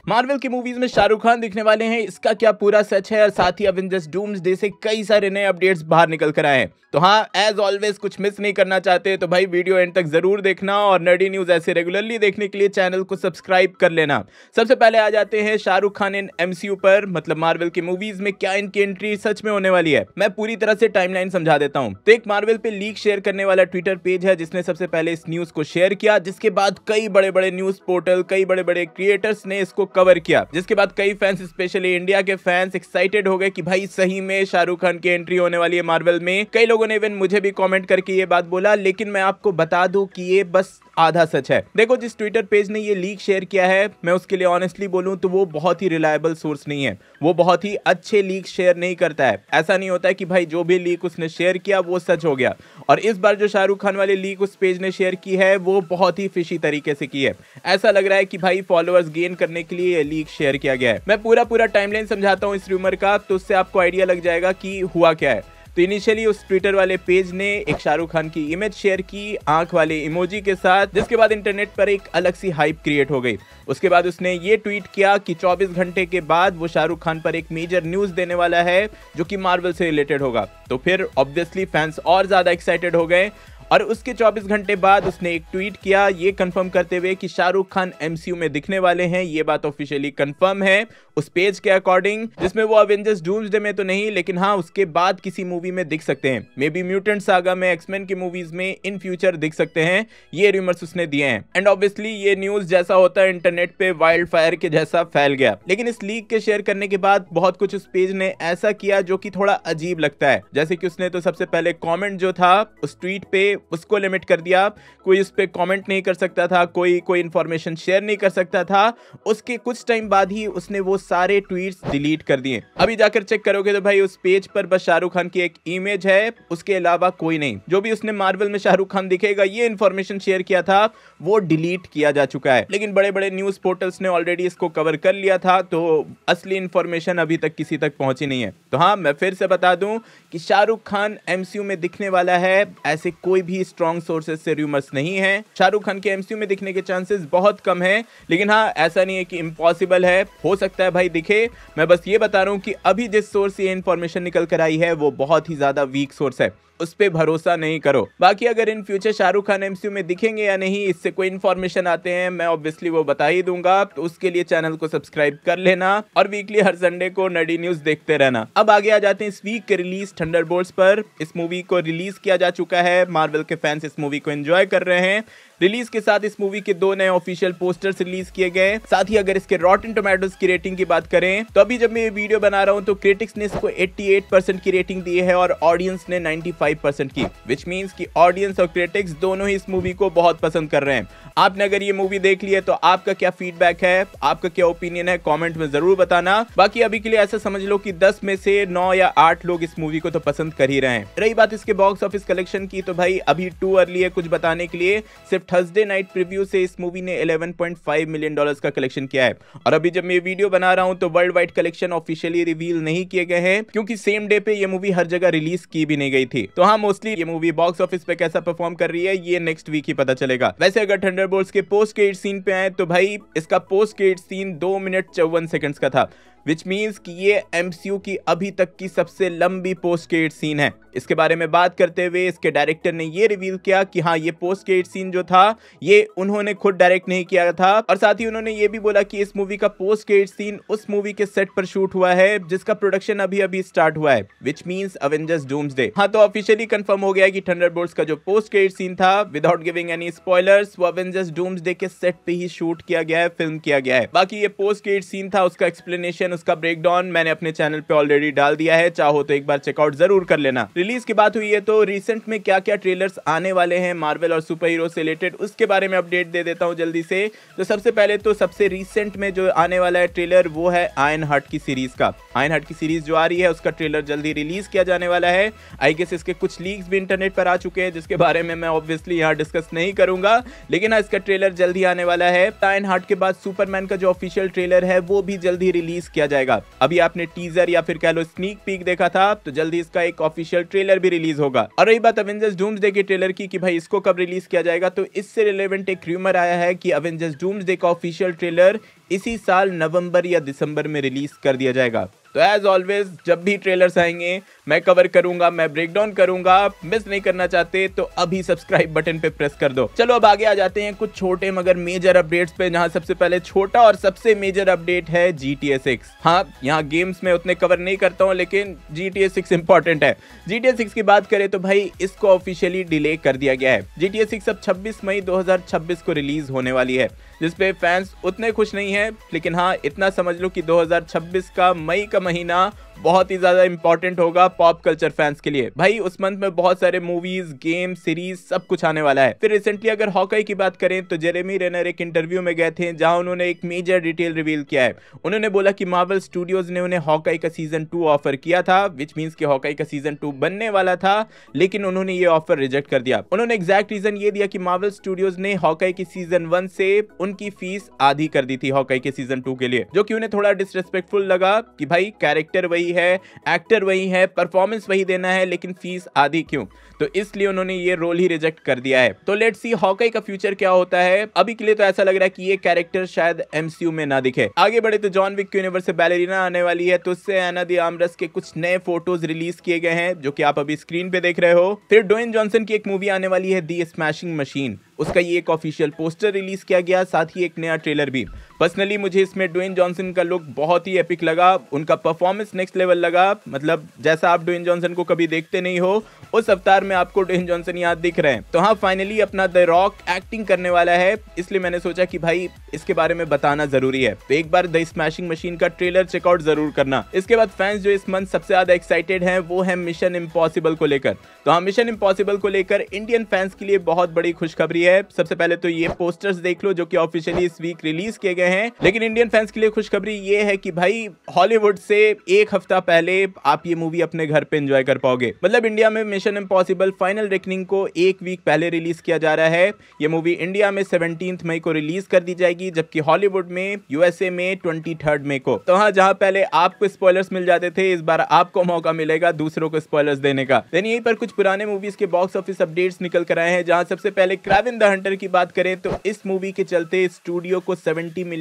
Marvel की movies में शाहरुख खान दिखने वाले हैं, इसका क्या पूरा सच है? और साथ ही अवेंजर्स डूम्सडे से कई सारे नए अपडेट्स बाहर निकल कर आए हैं। तो हाँ, एज ऑलवेज कुछ मिस नहीं करना चाहते तो भाई वीडियो एंड तक जरूर देखना और नर्डी न्यूज ऐसे रेगुलरली देखने के लिए चैनल को सब्सक्राइब कर लेना। सबसे पहले आ जाते हैं शाहरुख खान इन एमसीयू पर, मतलब मार्वल की मूवीज में क्या इनकी एंट्री सच में होने वाली है। मैं पूरी तरह से टाइमलाइन समझा देता हूँ। तो एक मार्वल पे लीक शेयर करने वाला ट्विटर पेज है जिसने सबसे पहले इस न्यूज को शेयर किया, जिसके बाद कई बड़े बड़े न्यूज पोर्टल, कई बड़े बड़े क्रिएटर्स ने इसको कवर किया, जिसके बाद कई फैंस, स्पेशली इंडिया के फैंस, एक्साइटेड हो गए कि भाई सही में शाहरुख खान की एंट्री होने वाली है मार्वल में। कई लोगों ने इवन मुझे भी कमेंट करके ये बात बोला, लेकिन मैं आपको बता दूं कि ये बस आधा सच है। देखो, जिस ट्विटर पेज ने ये लीक शेयर किया है, मैं उसके लिए ऑनेस्टली बोलूं तो वो बहुत ही रिलायबल सोर्स नहीं है। वो बहुत ही अच्छे लीक शेयर नहीं करता है। ऐसा नहीं होता है कि भाई जो भी लीक उसने शेयर किया वो सच हो गया। और इस बार जो शाहरुख खान वाली लीक उस पेज ने शेयर की है वो बहुत ही फिशी तरीके से की है। ऐसा लग रहा है कि भाई फॉलोअर्स गेन करने के लिए ये लीक शेयर किया गया है। मैं पूरा टाइमलाइन समझाता हूँ इस रूमर का, तो उससे आपको आइडिया लग जाएगा कि हुआ क्या है। तो इनिशियली उस ट्विटर वाले पेज ने एक शाहरुख खान की इमेज शेयर की आंख वाले इमोजी के साथ, जिसके बाद इंटरनेट पर एक अलग सी हाइप क्रिएट हो गई। उसके बाद उसने ये ट्वीट किया कि 24 घंटे के बाद वो शाहरुख खान पर एक मेजर न्यूज देने वाला है जो कि मार्वल से रिलेटेड होगा। तो फिर ऑब्वियसली फैंस और ज्यादा एक्साइटेड हो गए और उसके 24 घंटे बाद उसने एक ट्वीट किया ये कंफर्म करते हुए कि शाहरुख खान एमसीयू में दिखने वाले हैं। ये बात ऑफिशियली कंफर्म है उस पेज के अकॉर्डिंग, जिसमें वो अवेंजर्स डूम्सडे में तो नहीं, लेकिन हाँ उसके बाद किसी मूवी में दिख सकते हैं। मे बी म्यूटेंट सागा में, एक्समैन की मूवीज में इन फ्यूचर दिख सकते हैं। ये रूमर्स उसने दिए हैं एंड ऑब्वियसली ये न्यूज जैसा होता है इंटरनेट पे वाइल्ड फायर के जैसा फैल गया। लेकिन इस लीक के शेयर करने के बाद बहुत कुछ उस पेज ने ऐसा किया जो कि थोड़ा अजीब लगता है। जैसे कि उसने तो सबसे पहले कॉमेंट जो था उस ट्वीट पे उसको लिमिट कर दिया, कोई उस पे कमेंट नहीं कर सकता था, कोई इंफॉर्मेशन शेयर नहीं कर सकता था। उसके कुछ टाइम बाद ही उसने वो सारे ट्वीट्स डिलीट कर दिए। अभी जाकर चेक करोगे तो भाई उस पेज पर बस शाहरुख खान की एक इमेज है, उसके अलावा कोई नहीं। जो भी उसने मार्वल में शाहरुख खान दिखेगा ये इंफॉर्मेशन शेयर किया था वो डिलीट किया जा चुका है। लेकिन बड़े बड़े न्यूज पोर्टल्स ने ऑलरेडी इसको कवर कर लिया था, तो असली इंफॉर्मेशन अभी तक किसी तक पहुंची नहीं है। तो हाँ, मैं फिर से बता दूं कि शाहरुख खान एमसीयू में दिखने वाला है, ऐसे कोई भी स्ट्रॉन्ग सोर्सेज से रूमर्स नहीं है। शाहरुख खान के एमसीयू में दिखने के चांसेस बहुत कम है, लेकिन हाँ ऐसा नहीं है कि इम्पॉसिबल है, हो सकता है भाई दिखे। मैं बस ये बता रहा हूँ कि अभी जिस सोर्स से ये इन्फॉर्मेशन निकल कर आई है वो बहुत ही ज्यादा वीक सोर्स है, उस पे भरोसा नहीं करो। बाकी अगर in future Shahrukh Khan MCU में दिखेंगे या नहीं, इससे कोई इन्फॉर्मेशन आते हैं मैं ऑब्वियसली वो बता ही दूंगा। तो उसके लिए चैनल को सब्सक्राइब कर लेना और वीकली हर संडे को नर्डी न्यूज देखते रहना। अब आगे आ जाते हैं इस वीक के रिलीज थंडरबोल्ट्स पर। इस मूवी को रिलीज किया जा चुका है, मार्वल के फैंस इस मूवी को एंजॉय कर रहे हैं। रिलीज के साथ इस मूवी के 2 नए ऑफिशियल पोस्टर्स रिलीज किए गए। साथ ही अगर इसके रॉटेन टोमेटोज की रेटिंग की बात करें तो अभी जब मैं ये वीडियो बना रहा हूं तो क्रिटिक्स ने इसको 88% की रेटिंग दी है और ऑडियंस ने 95% की, विच मींस कि ऑडियंस और क्रिटिक्स दोनों ही इस मूवी को बहुत पसंद कर रहे हैं। आपने अगर ये मूवी देख ली है तो आपका क्या फीडबैक है, आपका क्या ओपिनियन है, कमेंट में जरूर बताना। बाकी अभी के लिए ऐसा समझ लो कि 10 में से 9 या 8 लोग इस मूवी को तो पसंद कर ही रहे हैं। रही बात इसके बॉक्स ऑफिस कलेक्शन की तो भाई अभी टू अर्ली है कुछ बताने के लिए। सिर्फ थर्सडे नाइट प्रीव्यू से इस मूवी ने $11.5 मिलियन का कलेक्शन किया है। और अभी जब मैं ये वीडियो बना रहा हूं तो world wide collection officially reveal नहीं किए गए हैं, क्योंकि सेम डे पे ये मूवी हर जगह रिलीज की भी नहीं गई थी। तो हाँ, मोस्टली ये मूवी बॉक्स ऑफिस पे कैसा परफॉर्म कर रही है ये नेक्स्ट वीक ही पता चलेगा। वैसे अगर थंडरबोल्ट्स के पोस्ट क्रेडिट सीन पे आए तो भाई इसका post credit scene 2 minute 54 seconds का था, विच मीन्स कि ये एमसीयू की अभी तक की सबसे लंबी पोस्ट क्रेडिट सीन है। इसके बारे में बात करते हुए इसके डायरेक्टर ने ये रिवील किया कि हाँ, ये पोस्ट क्रेडिट सीन जो था ये उन्होंने खुद डायरेक्ट नहीं किया था। और साथ ही उन्होंने ये भी बोला कि इस मूवी का पोस्ट क्रेडिट सीन उस मूवी के सेट पर शूट हुआ है जिसका प्रोडक्शन अभी अभी स्टार्ट हुआ है, विच मीन्स अवेंजर्स डूम्सडे। हाँ, तो ऑफिशियली कंफर्म हो गया कि थंडरबोल्ट्स का जो पोस्ट क्रेडिट सीन था, विदाउट गिविंग एनी स्पॉयलर्स, वो अवेंजर्स डूम्सडे के सेट पे ही शूट किया गया है, फिल्म किया गया है। बाकी ये पोस्ट क्रेडिट सीन था, उसका एक्सप्लेनेशन, उसका ब्रेकडाउन मैंने अपने चैनल पे ऑलरेडी डाल दिया है, चाहो तो एक बार चेकआउट जरूर कर लेना। रिलीज की बात हुई है तो रिसेंट में क्या क्या ट्रेलर्स आने वाले हैं मार्वल और सुपर हीरो से रिलेटेड, उसके बारे में अपडेट दे देता हूं जल्दी से। तो सबसे पहले तो सबसे रिसेंट में जो आने वाला है ट्रेलर वो है आयरन हार्ट की सीरीज का। आयरन हार्ट की सीरीज जो आ रही है उसका ट्रेलर जल्दी रिलीज किया जाने वाला है। आई गेस इसके कुछ लीक्स भी इंटरनेट पर आ चुके हैं जिसके बारे में मैं ऑब्वियसली यहाँ डिस्कस नहीं करूंगा, लेकिन इसका ट्रेलर जल्दी आने वाला है। आयरन हार्ट के बाद सुपरमैन का जो ऑफिशियल ट्रेलर है वो भी जल्दी रिलीज किया जाएगा। अभी आपने टीजर या फिर कह लो स्नीक पीक देखा था, तो जल्दी इसका एक ऑफिशियल ट्रेलर भी रिलीज होगा। और रही बात अवेंजर्स डूम्सडे के ट्रेलर की कि भाई इसको कब रिलीज किया जाएगा, तो इससे रिलेवेंट एक रूमर आया है कि अवेंजर्स डूम्सडे का ऑफिशियल ट्रेलर इसी साल नवंबर या दिसंबर में रिलीज कर दिया जाएगा। तो एज ऑलवेज जब भी ट्रेलर्स आएंगे मैं कवर करूंगा, मैं ब्रेकडाउन करूंगा। मिस नहीं करना चाहते तो अभी सब्सक्राइब बटन पे प्रेस कर दो। चलो अब आगे आ जाते हैं कुछ छोटे मगर मेजर अपडेट्स पे, जहां सबसे पहले छोटा और सबसे मेजर अपडेट है GTA 6। हाँ, यहाँ गेम्स में उतने कवर नहीं करता हूँ लेकिन GTA 6 इंपॉर्टेंट है। GTA 6 की बात करें तो भाई इसको ऑफिशियली डिले कर दिया गया है। GTA 6 अब 26 मई 2026 को रिलीज होने वाली है, जिसपे फैंस उतने खुश नहीं है। लेकिन हाँ, इतना समझ लो कि 2026 का मई का महीना बहुत ही ज्यादा इंपॉर्टेंट होगा पॉप कल्चर फैंस के लिए। भाई उस मंथ में बहुत सारे मूवीज, गेम, सीरीज सब कुछ आने वाला है। फिर रिसेंटली अगर हॉकाई की बात करें तो जेरेमी रेनर एक इंटरव्यू में गए थे जहां उन्होंने एक मेजर डिटेल रिवील किया है। उन्होंने बोला कि मार्वल स्टूडियोज ने उन्हें हॉकाई का सीजन 2 ऑफर किया था, विच मींस कि हॉकाई का सीजन 2 बनने वाला था, लेकिन उन्होंने ये ऑफर रिजेक्ट कर दिया। उन्होंने एग्जैक्ट रीजन ये दिया कि मार्वल स्टूडियोज ने हॉकाई की सीजन 1 से उनकी फीस आधी कर दी थी हॉकाई के सीजन 2 के लिए, जो कि उन्हें थोड़ा डिसरेस्पेक्टफुल लगा कि भाई कैरेक्टर वही है, एक्टर वही है, परफॉर्मेंस वही देना है, लेकिन फीस आधी क्यों। तो इसलिए उन्होंने ये रोल ही रिजेक्ट कर दिया है। तो लेट्स सी हॉकाई का फ्यूचर क्या होता है। अभी के लिए तो ऐसा लग रहा है कि ये कैरेक्टर शायद MCU में ना दिखे। आगे बढ़े तो जॉन विक के यूनिवर्स से बैलेरिना आने वाली है, तो उससे एना द आर्मरेस्ट के कुछ नए फोटोज रिलीज किए गए हैं जो कि आप अभी स्क्रीन पे देख रहे हो। फिर ड्वेन जॉनसन की एक मूवी आने वाली है द स्मैशिंग मशीन, उसका ये एक ऑफिशियल पोस्टर रिलीज किया गया, साथ ही एक नया ट्रेलर भी। पर्सनली मुझे इसमें ड्वेन जॉनसन का लुक बहुत ही एपिक लगा, उनका परफॉर्मेंस नेक्स्ट लेवल लगा। मतलब जैसा आप ड्वेन जॉनसन को कभी देखते नहीं हो उस अवतार में आपको ड्वेन जॉनसन यहाँ दिख रहे हैं। तो हाँ, फाइनली अपना द रॉक एक्टिंग करने वाला है, इसलिए मैंने सोचा कि भाई इसके बारे में बताना जरूरी है। तो एक बार द स्मैशिंग मशीन का ट्रेलर चेकआउट जरूर करना। इसके बाद फैंस जो इस मंथ सबसे ज्यादा एक्साइटेड हैं वो है मिशन इम्पॉसिबल को लेकर। तो हाँ, मिशन इम्पॉसिबल को लेकर इंडियन फैंस के लिए बहुत बड़ी खुशखबरी है। सबसे पहले तो ये पोस्टर्स देख लो जो कि ऑफिशियली इस वीक रिलीज किए गए हैं, लेकिन इंडियन फैंस के लिए खुशखबरी ये है कि भाई हॉलीवुड से एक हफ्ता पहले आप ये मूवी अपने घर पे एंजॉय कर पाओगे। मतलब इंडिया में मिशन इम्पॉसिबल फाइनल रेकनिंग को एक वीक पहले रिलीज किया जा रहा है। ये मूवी इंडिया में 17 मई को रिलीज कर दी जाएगी, जबकि हॉलीवुड में USA में 23 मई को। तो हाँ, जहां पहले आपको स्पॉयलर्स मिल जाते थे, इस बार आपको मौका मिलेगा दूसरों को स्पॉयलर्स देने का। देन यहीं पर कुछ पुराने मूवीज के बॉक्स ऑफिस अपडेट्स निकल कर आए हैं, जहां सबसे पहले क्राविन द हंटर की बात करें तो इस मूवी के चलते स्टूडियो को $70 मिलियन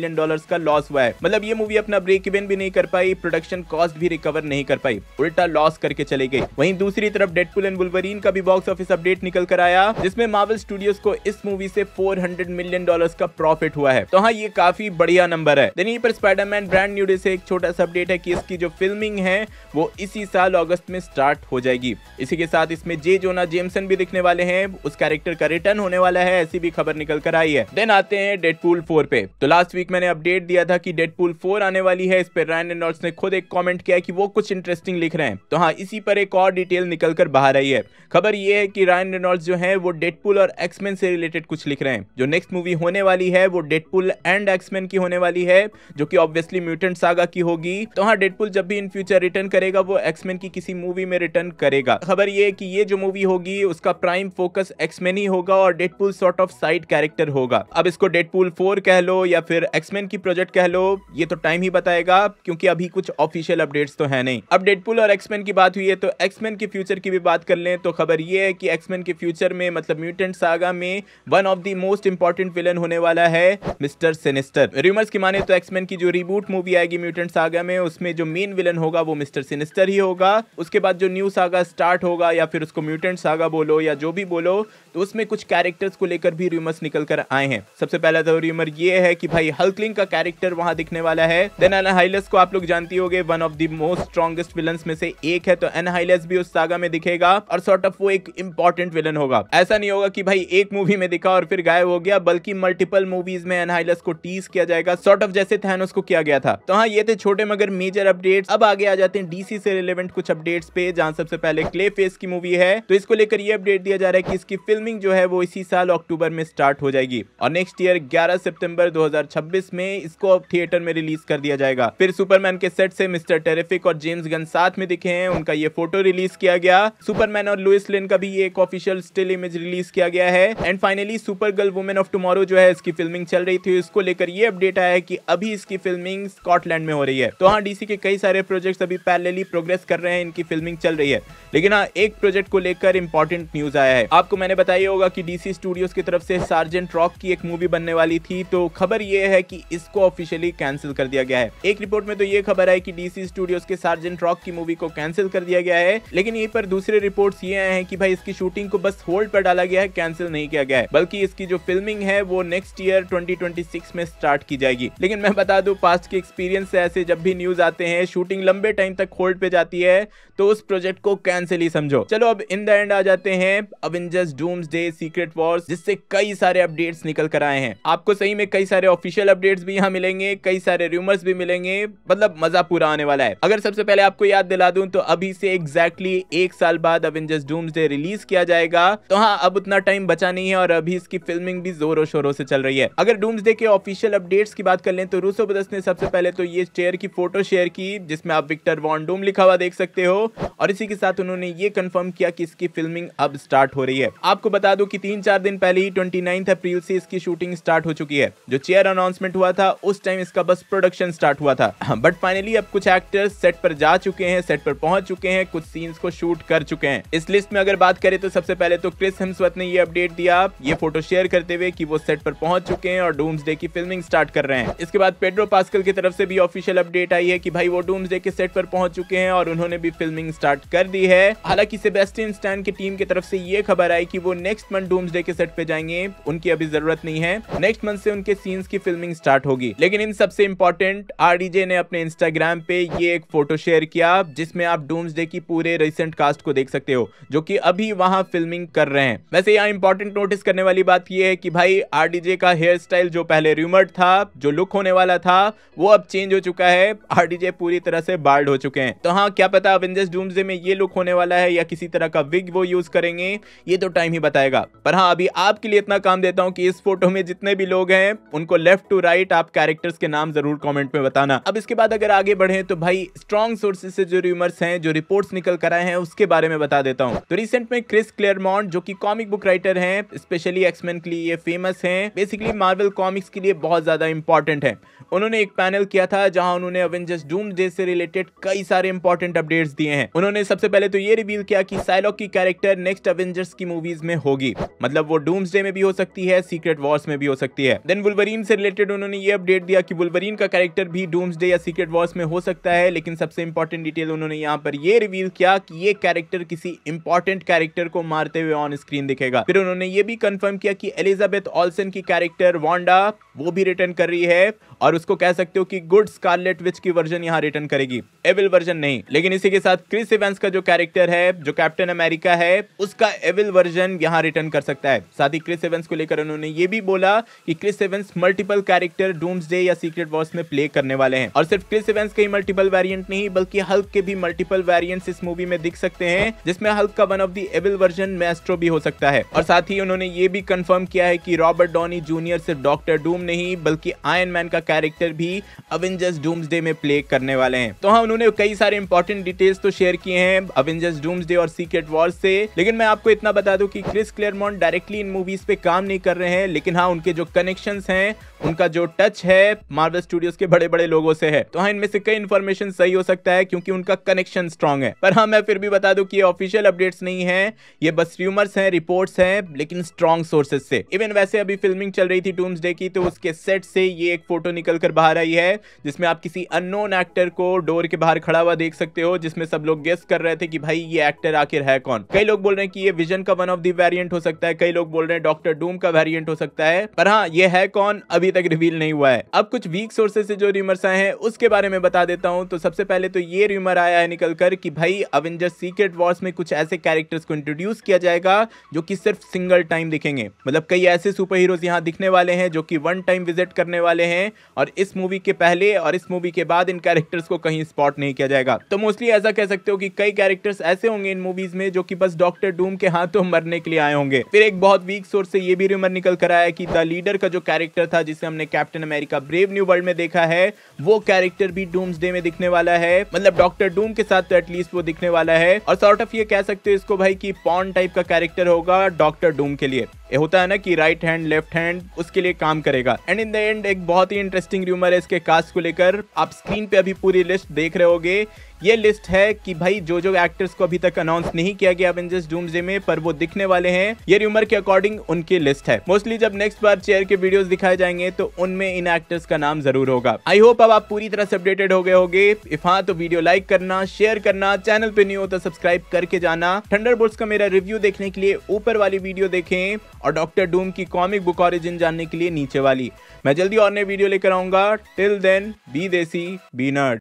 का लॉस हुआ है। मतलब ये मूवी अपना ब्रेक इवन भी नहीं कर पाई, प्रोडक्शन कॉस्ट भी रिकवर नहीं कर पाई, उल्टा लॉस करके चली गई। वहीं दूसरी तरफ डेडपूल एंड वुल्वरीन का भी बॉक्स ऑफिस अपडेट निकल कर आया, जिसमें मार्वल स्टूडियोज को इस मूवी से $400 मिलियन का प्रॉफिट हुआ है। तो हाँ, ये काफी बढ़िया नंबर है। देन यहीं पर स्पाइडरमैन ब्रांड न्यू डे से एक छोटा सा अपडेट है कि इसकी जो फिल्मिंग है वो इसी साल अगस्त में स्टार्ट हो जाएगी। इसी के साथ इसमें जे जोना जेमसन भी दिखने वाले हैं, उस कैरेक्टर का रिटर्न होने वाला है, ऐसी भी खबर निकल कर आई है। देन आते हैं डेडपूल 4 पे। तो लास्ट वीक मैंने अपडेट दिया था कि डेडपूल 4 आने वाली है। इस पे रायन रेनॉल्ड्स ने खुद एक कमेंट किया कि वो कुछ इंटरेस्टिंग लिख रहे हैं। तो हाँ, इसी पर एक और डिटेल निकल कर बाहर आई है। खबर ये है कि रायन रेनॉल्ड्स जो है वो डेडपूल और एक्समैन से रिलेटेड कुछ लिख रहे हैं। जो नेक्स्ट मूवी होने वाली है वो डेडपूल एंड एक्समैन की होने वाली है, जो कि ऑब्वियसली म्यूटेंट सागा की होगी। तो हाँ, डेडपूल जब भी इन फ्यूचर रिटर्न करेगा वो एक्समैन की किसी मूवी में रिटर्न करेगा। खबर ये है कि ये जो मूवी होगी उसका प्राइम फोकस एक्समैन ही होगा और Deadpool sort of side character होगा। अब इसको डेडपूल 4 कह लो या फिर एक्समैन की प्रोजेक्ट कह लो, ये तो टाइम ही बताएगा, क्योंकि अभी कुछ ऑफिशियल अपडेट्स तो है नहीं। अब डेडपूल और एक्समैन की बात हुई है तो एक्समैन के फ्यूचर की भी बात कर लें तो खबर ये है कि एक्समैन के फ्यूचर में, मतलब म्यूटेंट सागा में, one of the most important villain होने वाला है मिस्टर सिनिस्टर। रूमर्स की माने तो एक्समैन की जो रिबूट मूवी आएगी म्यूटेंट सागा में, उसमें जो मेन विलन होगा वो मिस्टर सिनिस्टर ही होगा। उसके बाद जो न्यू सागा स्टार्ट होगा, या फिर उसको म्यूटेंट सागा बोलो या जो भी बोलो, तो उसमें कुछ कैरेक्टर्स को लेकर भी रूमर्स निकल कर आए हैं। सबसे पहला तो रूमर ये है कि भाई हल्कलिंग का कैरेक्टर वहां दिखने वाला है। देन एनाहाइलस को आप लोग जानती होंगे, one of the most strongest villains में से एक है, तो एनाहाइलस भी उस सागा में दिखेगा और सॉर्ट ऑफ वो एक इंपॉर्टेंट विलन होगा। ऐसा नहीं होगा कि भाई एक मूवी में दिखा और फिर गायब हो गया, बल्कि मल्टीपल मूवीज में एनाहाइलस को टीज किया जाएगा, सॉर्ट ऑफ जैसे थैनोस को किया गया था। तो हाँ, ये थे छोटे मगर मेजर अपडेट्स। अब आगे आ जाते हैं डीसी से रिलेवेंट कुछ अपडेट्स पे, जहां सबसे पहले क्ले फेस की मूवी है। तो इसको लेकर ये अपडेट दिया जा रहा है कि इसकी फिल्मिंग जो है वो इसी साल अक्टूबर में स्टार्ट हो जाएगी और नेक्स्ट ईयर 11 सितंबर 2026 में इसको थिएटर में रिलीज कर दिया जाएगा। फिर सुपरमैन के सेट से मिस्टर टेरिफिक और जेम्स गन साथ में दिखे हैं, उनका ये फोटो रिलीज किया गया। सुपरमैन और लुइस लोइस लेन का भी एक ऑफिशियल स्टिल इमेज रिलीज किया गया है। And finally super girl women of tomorrow जो है इसकी फिल्मिंग चल रही थी, इसको लेकर ये अपडेट आया है कि अभी इसकी फिल्मिंग स्कॉटलैंड में हो रही है। तो हाँ, डीसी के कई सारे प्रोजेक्ट्स अभी पैरेलली प्रोग्रेस कर रहे हैं, इनकी फिल्मिंग चल रही है। लेकिन हाँ, एक प्रोजेक्ट को लेकर इंपॉर्टेंट न्यूज आया है। आपको मैंने बताया होगा कि डीसी स्टूडियोज की तरफ से सार्जेंट रॉक की एक मूवी बनने वाली थी, तो खबर ये है कि इसको ऑफिशियली कैंसिल कर दिया गया है। एक रिपोर्ट में तो ये खबर है कि डीसी स्टूडियोज के सार्जेंट रॉक की मूवी को कैंसिल कर दिया गया है, लेकिन यहीं पर दूसरे रिपोर्ट्स ये आए हैं कि भाई इसकी शूटिंग को बस होल्ड पर डाला गया है, कैंसिल नहीं किया गया है, बल्कि इसकी जो फिल्मिंग है वो नेक्स्ट ईयर 2026 में स्टार्ट की जाएगी। लेकिन मैं बता दूं, पास्ट के एक्सपीरियंस से ऐसे जब भी न्यूज आते हैं शूटिंग लंबे टाइम तक होल्ड पे जाती है तो उस प्रोजेक्ट को कैंसिल ही समझो। चलो अब इन द एंड आ जाते हैं अवेंजर्स डूम्सडे सीक्रेट वॉर्स, जिससे कई सारे अपडेट्स निकल कर आए हैं। आपको सही में कई सारे ऑफिशियल अपडेट्स भी यहाँ मिलेंगे, कई सारे रूमर्स भी मिलेंगे, मतलब मजा पूरा आने वाला है। अगर सबसे पहले आपको याद दिला दूं तो अभी से एग्जैक्टली 1 साल बाद अवेंजर्स डूम्सडे रिलीज किया जाएगा। तो हाँ, अब उतना टाइम बचा नहीं है और अभी इसकी फिल्मिंग भी जोरों शोरों से चल रही है। अगर डूम्सडे के ऑफिशियल अपडेट्स की बात कर लें तो रूसो ब्रदर्स ने सबसे पहले तो ये चेयर की फोटो शेयर की, जिसमें आप विक्टर वॉन डूम लिखा हुआ देख सकते हो, और इसी के साथ उन्होंने ये कंफर्म किया कि इसकी फिल्मिंग अब स्टार्ट हो रही है। आपको बता दूं कि 3-4 दिन पहले ही 29 अप्रैल से इसकी शूटिंग स्टार्ट हो चुकी है। जो चेयर अनाउंसमेंट हुआ था उस टाइम इसका बस प्रोडक्शन स्टार्ट हुआ था, बट फाइनली अब कुछ एक्टर्स सेट पर जा चुके हैं, सेट पर पहुंच चुके हैं, कुछ सीन्स को शूट कर चुके हैं। इस लिस्ट में अगर बात करें तो सबसे पहले तो क्रिस हेम्सवर्थ ने ये अपडेट दिया, ये फोटो शेयर करते हुए कि वो सेट पर पहुंच चुके हैं और डूम्सडे की फिल्मिंग स्टार्ट कर रहे हैं। इसके बाद पेड्रो पास्कल की तरफ से भी ऑफिशियल अपडेट आई है कि भाई वो डूम्सडे के सेट पर पहुंच चुके हैं और उन्होंने भी फिल्मिंग स्टार्ट कर दी है। हालांकि सेबेस्टियन स्टैन की टीम की तरफ से ये खबर आई कि वो नेक्स्ट मंथ डूम्सडे के सेट पे जाएंगे, उनकी अभी जरूरत नहीं है, नेक्स्ट मंथ से उनके सीन्स की फिल्मिंग स्टार्ट होगी। लेकिन इन सबसे इंपॉर्टेंट, आरडीजे ने अपने इंस्टाग्राम पे ये एक फोटो शेयर किया जिसमें आप डूम्सडे की पूरे रिसेंट कास्ट को देख सकते हो, जो कि अभी वहां फिल्मिंग कर रहे हैं। वैसे यहाँ इंपॉर्टेंट नोटिस करने वाली बात यह है कि भाई आरडीजे का हेयर स्टाइल जो पहले रूमर्ड था, जो लुक होने वाला था, वो अब चेंज हो चुका है। आरडीजे पूरी तरह से बाल्ड हो चुके हैं। तो हाँ, क्या पता अवेंजर्स डूम्सडे में ये लुक होने वाला है या किसी तरह का विग वो यूज करेंगे, ये तो टाइम ही बताएगा। पर हाँ, अभी आपके लिए इतना काम देता हूं कि इस फोटो में जितने भी लोग हैं उनको लेफ्ट टू राइट आप कैरेक्टर्स के नाम जरूर कमेंट में बताना। अब इसके बाद अगर आगे बढ़े तो भाई स्ट्रॉन्ग सोर्सेज से जो रूमर्स हैं, जो रिपोर्ट्स निकल कर आए हैं, उसके बारे में बता देता हूं। तो रिसेंट में क्रिस क्लेयरमॉन्ट, जो कि कॉमिक बुक राइटर हैं, स्पेशली एक्समैन के लिए ये फेमस हैं, बेसिकली मार्वल कॉमिक्स के लिए बहुत ज्यादा इंपॉर्टेंट है। उन्होंने एक पैनल किया था जहां उन्होंने अवेंजर्स डूम्सडे से रिलेटेड कई सारे इंपॉर्टेंट अपडेट्स दिए हैं। उन्होंने सबसे पहले तो ये रिवील किया कि साइलॉक की कैरेक्टर नेक्स्ट अवेंजर्स की मूवीज में होगी, मतलब वो डूम्सडे में भी हो सकती है, सीक्रेट वॉर्स में भी हो सकती है। देन वुल्वरीन से रिलेटेड उन्होंने ये अपडेट दिया कि वुल्वरीन का कैरेक्टर भी डूम्सडे या सीक्रेट वॉर्स में हो सकता है, लेकिन सबसे इंपॉर्टेंट डिटेल उन्होंने यहाँ पर ये रिवील किया कि ये कैरेक्टर किसी इंपॉर्टेंट कैरेक्टर को मारते हुए ऑन स्क्रीन दिखेगा। फिर उन्होंने ये भी कंफर्म किया कि एलिजाबेथ ऑल्सन की कैरेक्टर वांडा वो भी रिटर्न कर रही है, और उसको कह सकते हो कि गुड स्कारलेट विच की वर्जन यहाँ रिटर्न करेगी, एविल वर्जन नहीं। लेकिन इसी के साथ क्रिस इवेंस का जो कैरेक्टर है, जो कैप्टन अमेरिका है, उसका एविल वर्जन यहाँ रिटर्न कर सकता है। साथ ही क्रिस इवेंस को लेकर उन्होंने ये भी बोला कि Chris Evans multiple character Doomsday या सीक्रेट वॉर्स में प्ले करने वाले हैं, और सिर्फ क्रिस इवेंस के ही मल्टीपल वेरिएंट नहीं बल्कि हल्क के भी मल्टीपल वेरिएंट्स इस मूवी में दिख सकते हैं, जिसमें हल्क का one of the evil version Maestro भी हो सकता है। और साथ ही उन्होंने ये भी कंफर्म किया है कि रॉबर्ट डॉनी जूनियर सिर्फ डॉक्टर डूम नहीं बल्कि आयरन मैन का कैरेक्टर भी अवेंजर्स डूम्सडे में प्ले करने वाले हैं। तो हाँ, उन्होंने कई सारे इंपॉर्टेंट डिटेल्स तो शेयर किए हैं अवेंजर्स डूम्सडे और सीक्रेट वॉर्स से, लेकिन मैं आपको इतना बता दूं कि क्रिस क्लेयरमॉन्ट डायरेक्टली इन मूवीज पे काम नहीं कर रहे हैं, लेकिन हाँ, उनके जो कनेक्शंस हैं, उनका जो टच है मार्वल स्टूडियोज के बड़े बड़े लोगों से है। तो हाँ, इनमें से कई इंफॉर्मेशन सही हो सकता है क्योंकि उनका कनेक्शन स्ट्रॉन्ग है। पर हाँ, मैं फिर भी बता दूं कि ये ऑफिशियल अपडेट्स नहीं है, ये बस रूमर्स हैं, रिपोर्ट्स हैं, लेकिन स्ट्रॉन्ग सोर्सेज से। इवन वैसे अभी फिल्मिंग चल रही थी डूम्सडे की, तो उसके सेट से ये एक फोटो निकल कर बाहर आई है जिसमें आप किसी अननोन एक्टर को डोर के बाहर खड़ा हुआ देख सकते हो, जिसमें सब लोग गेस कर रहे थे कि भाई ये एक्टर आखिर है कौन। कई लोग बोल रहे हैं कि ये विजन का वन ऑफ द वेरिएंट हो सकता है, कई लोग बोल रहे हैं डॉक्टर डूम का वेरिएंट हो सकता है, पर हाँ, ये है कौन अभी तक रिवील नहीं हुआ है। अब कुछ वीक सोर्सेज से जो रूमर्स आए हैं उसके बारे में बता देता हूं। तो सबसे पहले तो ये रूमर आया है निकलकर कि भाई अवेंजर्स सीक्रेट वॉर्स में कुछ ऐसे कैरेक्टर्स को इंट्रोड्यूस किया जाएगा जो कि सिर्फ सिंगल टाइम दिखेंगे, मतलब कई ऐसे सुपर हीरोज यहाँ दिखने वाले हैं जो कि वन टाइम विजिट करने वाले हैं, और इस मूवी के पहले और इस मूवी के बाद इन कैरेक्टर्स को कहीं स्पॉट नहीं किया जाएगा। तो मोस्टली ऐसा कह सकते हो कि कई कैरेक्टर्स ऐसे होंगे इन मूवीज में जो कि बस डॉक्टर डूम के हाथों मरने के लिए आए होंगे। फिर एक बहुत वीक सोर्स से ये भी रूमर निकल कर आया कि द लीडर का जो कैरेक्टर था, जिसे हमने captain America brave new world में देखा है, वो कैरेक्टर भी डूम्सडे में दिखने वाला है, मतलब डॉक्टर डूम के साथ तो एटलीस्ट वो दिखने वाला है। और सॉर्ट ऑफ ये कह सकते से इसको भाई कि पॉन टाइप का कैरेक्टर होगा डॉक्टर डूम के लिए। ये होता है ना कि राइट हैंड लेफ्ट हैंड, उसके लिए काम करेगा। एंड इन द एंड एक बहुत ही इंटरेस्टिंग रूमर है इसके कास्ट को लेकर। आप स्क्रीन पे अभी पूरी लिस्ट देख रहे होगे। ये लिस्ट है कि भाई जो एक्टर्स को अभी तक अनाउंस नहीं किया गया एवेंजर्स डूम्सडे में, पर वो दिखने वाले हैं, ये रूमर के अकॉर्डिंग उनकी लिस्ट है। मोस्टली जब नेक्स्ट बार चेयर के वीडियोस दिखाए जाएंगे तो उनमें इन एक्टर्स का नाम जरूर होगा। आई होप अब आप पूरी तरह से अपडेटेड हो गए होगे। इफ हाँ तो वीडियो लाइक करना, शेयर करना, चैनल पे न्यू हो तो सब्सक्राइब करके जाना। थंडरबोल्ट्स का मेरा रिव्यू देखने के लिए ऊपर वाली वीडियो देखें और डॉक्टर डूम की कॉमिक बुक ऑरिजिन जानने के लिए नीचे वाली। मैं जल्दी और नई वीडियो लेकर आऊंगा। टिल देन बी देसी बी नर्ड।